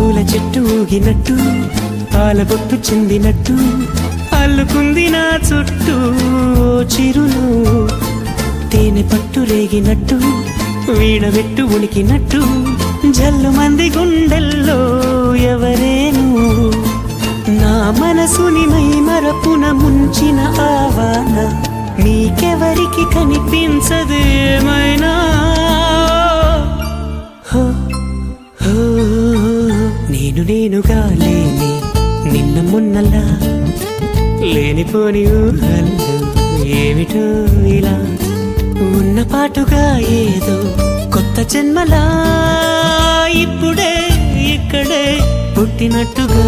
పూల చెట్టు ఊగినట్టు పాలబొట్టు చెందినట్టు అల్లుకుంది నా చుట్టూ చిరును తేనె పట్టు రేగినట్టు వీణబెట్టు ఉనికినట్టు జల్లు మంది గుండెల్లో ఎవరేను నా మనసుని మై మరపున ముంచిన ఆవాన నీకెవరికి కనిపించదేమైనా నేనుగా లేని నిన్న మొన్నలా లేనిపోని ఊహల్లో ఏమిటో ఇలా ఉన్న పాటుగా ఏదో కొత్త జన్మలా ఇప్పుడే ఇక్కడే పుట్టినట్టుగా